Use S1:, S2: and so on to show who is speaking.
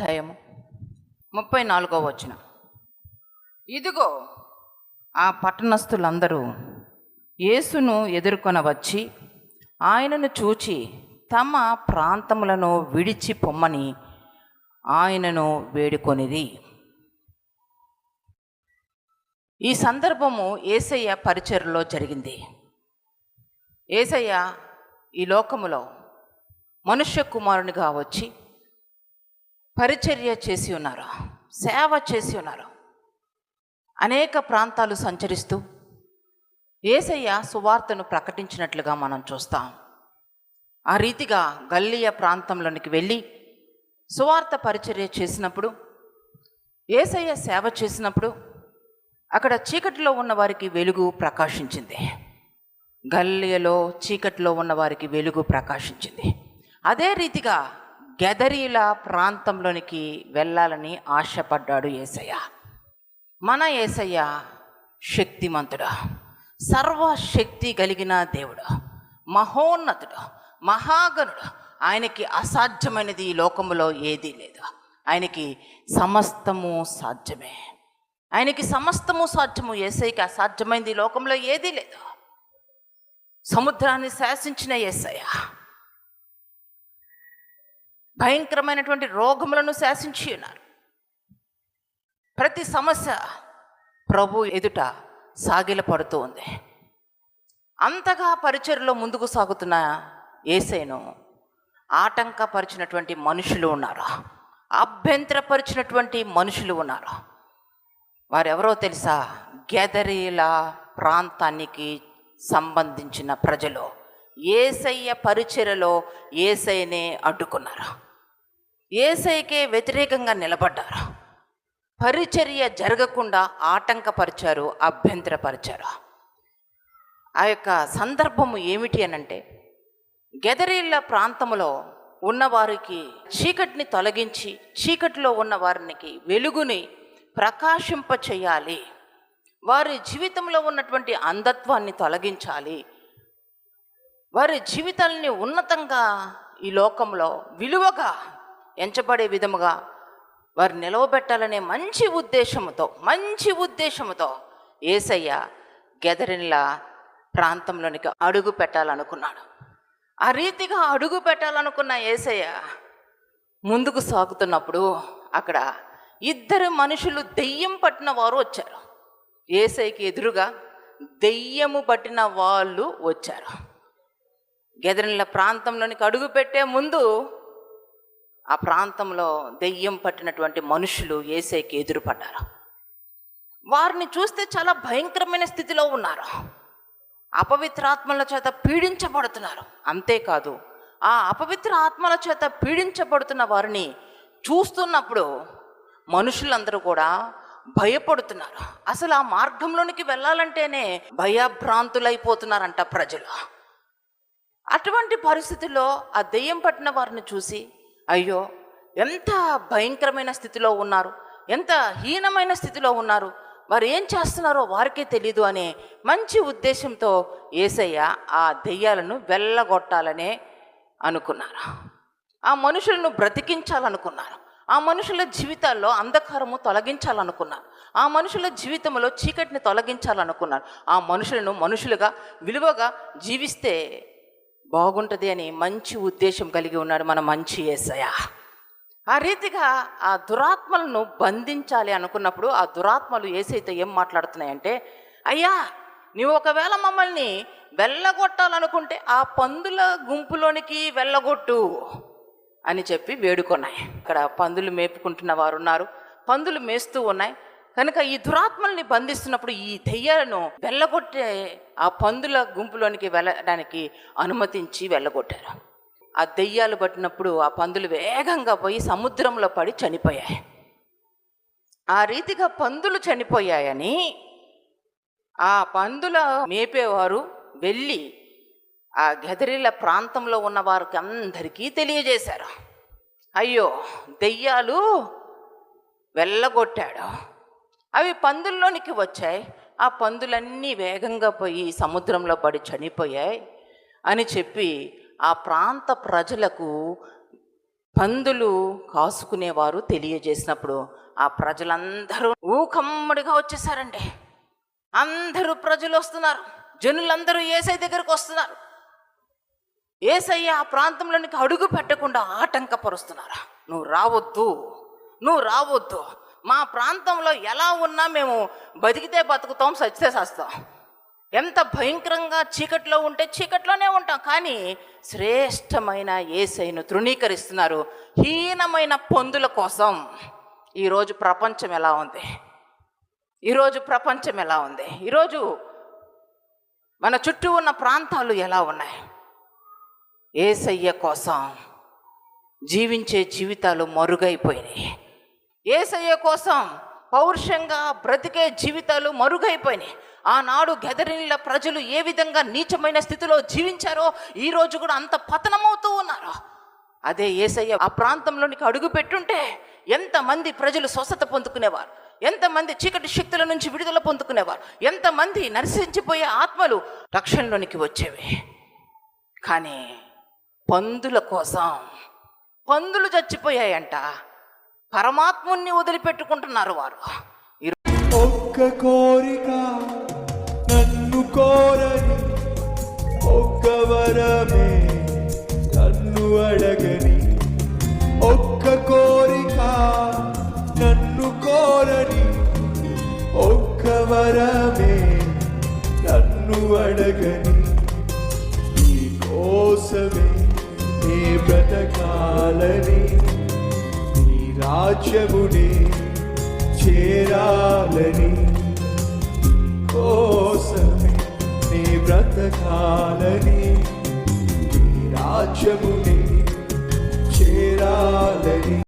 S1: అధ్యాయము 34 ఇదిగో ఆ పట్టణస్థులందరూ యేసును ఎదుర్కొన వచ్చి ఆయనను చూచి తమ ప్రాంతములను విడిచి పొమ్మని ఆయనను వేడుకొనిది. ఈ సందర్భము యేసయ్య పరిచర్యలో జరిగింది. యేసయ్య ఈ లోకములో మనుష్య కుమారునిగా వచ్చి పరిచర్య చేసి ఉన్నారు, సేవ చేసి ఉన్నారు. అనేక ప్రాంతాలు సంచరిస్తూ యేసయ్య సువార్తను ప్రకటించినట్లుగా మనం చూస్తాం. ఆ రీతిగా గల్లియ ప్రాంతంలోనికి వెళ్ళి సువార్త పరిచర్య చేసినప్పుడు, యేసయ్య సేవ చేసినప్పుడు అక్కడ చీకటిలో ఉన్న వారికి వెలుగు ప్రకాశించింది. గల్లియలో చీకటిలో ఉన్న వారికి వెలుగు ప్రకాశించింది. అదే రీతిగా గెదరీల ప్రాంతంలోనికి వెళ్ళాలని ఆశపడ్డాడు యేసయ్య. మన యేసయ్య శక్తిమంతుడు, సర్వశక్తి కలిగిన దేవుడు, మహోన్నతుడు, మహాగణుడు. ఆయనకి అసాధ్యమైనది ఈ లోకములో ఏదీ లేదు. ఆయనకి సమస్తము సాధ్యమే. ఆయనకి సమస్తము సాధ్యము. యేసయ్యకి అసాధ్యమైనది ఈ లోకంలో ఏదీ లేదు. సముద్రాన్ని శాసించిన యేసయ్య, భయంకరమైనటువంటి రోగములను శాసించి ఉన్నారు. ప్రతి సమస్య ప్రభు ఎదుట సాగిలపడుతూ ఉంది. అంతగా పరిచర్యలో ముందుకు సాగుతున్న యేసయ్యను ఆటంకపరిచినటువంటి మనుషులు ఉన్నారు, అభ్యంతరపరిచినటువంటి మనుషులు ఉన్నారు. వారెవరో తెలుసా? గెదరీల ప్రాంతానికి సంబంధించిన ప్రజలు యేసయ్య పరిచర్యలో యేసయ్యనే అడ్డుకున్నారు, యేసయ్యకే వ్యతిరేకంగా నిలబడ్డారు. పరిచర్య జరగకుండా ఆటంకపరిచారు, అభ్యంతరపరిచారు. ఆ యొక్క సందర్భము ఏమిటి అనంటే, గెదరీల ప్రాంతంలో ఉన్నవారికి చీకటిని తొలగించి చీకటిలో ఉన్న వారికి వెలుగుని ప్రకాశింప చేయాలి, వారి జీవితంలో ఉన్నటువంటి అంధత్వాన్ని తొలగించాలి, వారి జీవితాలని ఉన్నతంగా ఈ లోకంలో విలువగా ఎంచబడే విధముగా వారు నిలవబెట్టాలనే మంచి ఉద్దేశముతో యేసయ్య గెదరీల ప్రాంతంలోనికి అడుగు పెట్టాలనుకున్నాడు. ఆ రీతిగా అడుగు పెట్టాలనుకున్న యేసయ్య ముందుకు సాగుతున్నప్పుడు అక్కడ ఇద్దరు మనుషులు దెయ్యం పట్టిన వారు వచ్చారు. యేసయ్యకి ఎదురుగా దెయ్యము పట్టిన వాళ్ళు వచ్చారు. గెదరీల ప్రాంతంలోనికి అడుగు పెట్టే ముందు ఆ ప్రాంతంలో దెయ్యం పట్టినటువంటి మనుషులు యేసయ్యకి ఎదురుపడ్డారు. వారిని చూస్తే చాలా భయంకరమైన స్థితిలో ఉన్నారు, అపవిత్రాత్మల చేత పీడించబడుతున్నారు. అంతేకాదు, ఆ అపవిత్ర ఆత్మల చేత పీడించబడుతున్న వారిని చూస్తున్నప్పుడు మనుషులందరూ కూడా భయపడుతున్నారు. అసలు ఆ మార్గంలోనికి వెళ్ళాలంటేనే భయభ్రాంతులైపోతున్నారంట ప్రజలు. అటువంటి పరిస్థితుల్లో ఆ దెయ్యం పట్టిన వారిని చూసి, అయ్యో ఎంత భయంకరమైన స్థితిలో ఉన్నారు, ఎంత హీనమైన స్థితిలో ఉన్నారు, వారు ఏం చేస్తున్నారో వారికే తెలీదు అనే మంచి ఉద్దేశంతో యేసయ్య ఆ దెయ్యాలను వెళ్ళగొట్టాలనే అనుకున్నారు. ఆ మనుషులను బ్రతికించాలనుకున్నారు. ఆ మనుషుల జీవితాల్లో అంధకారము తొలగించాలనుకున్నారు. ఆ మనుషుల జీవితంలో చీకటిని తొలగించాలనుకున్నారు. ఆ మనుషులను మనుషులుగా విలువగా జీవిస్తే బాగుంటుంది అని మంచి ఉద్దేశం కలిగి ఉన్నాడు మన మంచి యేసయ్య. ఆ రీతిగా ఆ దురాత్మలను బంధించాలి అనుకున్నప్పుడు ఆ దురాత్మలు యేసయ్యతో ఏం మాట్లాడుతున్నాయంటే, అయ్యా నీవు ఒకవేళ మమ్మల్ని వెళ్ళగొట్టాలనుకుంటే ఆ పందుల గుంపులోనికి వెళ్ళగొట్టు అని చెప్పి వేడుకున్నాయి. అక్కడ పందులు మేపుకుంటున్న వారు ఉన్నారు, పందులు మేస్తూ ఉన్నాయి కనుక ఈ దురాత్మల్ని బంధిస్తున్నప్పుడు ఈ దెయ్యాలను వెళ్ళగొట్టే ఆ పందుల గుంపులోనికి వెళ్ళడానికి అనుమతించి వెళ్ళగొట్టారు. ఆ దెయ్యాలు పట్టినప్పుడు ఆ పందులు వేగంగా పోయి సముద్రంలో పడి చనిపోయాయి. ఆ రీతిగా పందులు చనిపోయాయని ఆ పందుల మేపేవారు వెళ్ళి ఆ గెదరీల ప్రాంతంలో ఉన్న వారికి అందరికీ తెలియజేశారు. అయ్యో దెయ్యాలు వెళ్ళగొట్టాడు, అవి పందుల్లోనికి వచ్చాయి, ఆ పందులన్నీ వేగంగా పోయి సముద్రంలో పడి చనిపోయాయి అని చెప్పి ఆ ప్రాంత ప్రజలకు పందులు కాసుకునేవారు తెలియజేసినప్పుడు ఆ ప్రజలందరూ ఊకమ్మడిగా వచ్చేసారండి. అందరూ ప్రజలు వస్తున్నారు, జనులందరూ యేసయ్య దగ్గరకు వస్తున్నారు. యేసయ్య ఆ ప్రాంతంలోనికి అడుగు పెట్టకుండా ఆటంకపరుస్తున్నారా? నువ్వు రావద్దు, మా ప్రాంతంలో ఎలా ఉన్నా మేము బతికితే బతుకుతాం, చచ్చితే చస్తాం. ఎంత భయంకరంగా చీకట్లో ఉంటే చీకట్లోనే ఉంటాం, కానీ శ్రేష్టమైన యేసయ్యను తృణీకరిస్తున్నారు హీనమైన పందుల కోసం. ఈరోజు ప్రపంచం ఎలా ఉంది? ఈరోజు మన చుట్టూ ఉన్న ప్రాంతాలు ఎలా ఉన్నాయి? యేసయ్య కోసం జీవించే జీవితాలు మరుగైపోయినాయి. యేసయ్య కోసం పౌరుషంగా బ్రతికే జీవితాలు మరుగైపోయినాయి. ఆనాడు గెదరినిల ప్రజలు ఏ విధంగా నీచమైన స్థితిలో జీవించారో ఈరోజు కూడా అంత పతనమవుతూ ఉన్నారు. అదే యేసయ్య ఆ ప్రాంతంలోనికి అడుగు పెట్టుంటే ఎంతమంది ప్రజలు స్వస్థత పొందుకునేవారు, ఎంతమంది చీకటి శక్తుల నుంచి విడుదల పొందుకునేవారు, ఎంతమంది నశించిపోయే ఆత్మలు రక్షణలోనికి వచ్చేవి. కానీ పందుల కోసం పందులు చచ్చిపోయాయంట, పరమాత్ముని వదిలిపెట్టుకుంటున్నారు వారు.
S2: ఒక్క కోరిక నన్ను కోరని, ఒక్క వరమే నన్ను అడగని. ఒక్క కోరిక నన్ను కోరని, ఒక్క వరమే నన్ను అడగని. నీ కోసమే నే బ్రతకాలని, నీ రాజ్యమునే చేరాలని. కోసమే నీ బ్రతకాలని, నీ రాజ్యమునే చేరాలని.